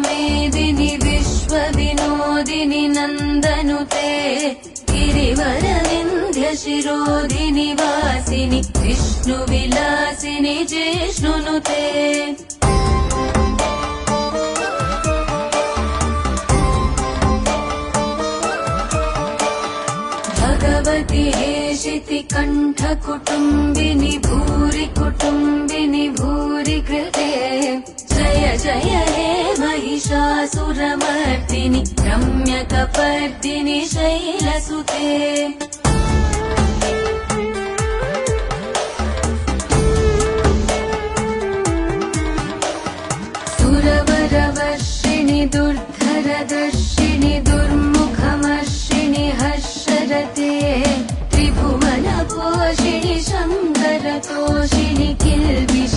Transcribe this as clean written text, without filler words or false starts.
मेदिनि विश्वविनोदिनि नन्दनुते गिरिवरविन्ध्य शिरोधिनि वासिनि विष्णुविलासिनि जिष्णुनुते भगवति हेशिति कण्ठ कुटुम्बिनि भूरि कुटुम्बिनि भूरि कृते जय जय हे महिषासुरमर्दिनि रम्यकपर्दिनि शैलसुते सुरवरवर्षिणि दुर्धरदर्शिनि दुर्मुखमर्षिणि हर्षरते त्रिभुवनपोषिणि शङ्करतोषिणि किल्बिष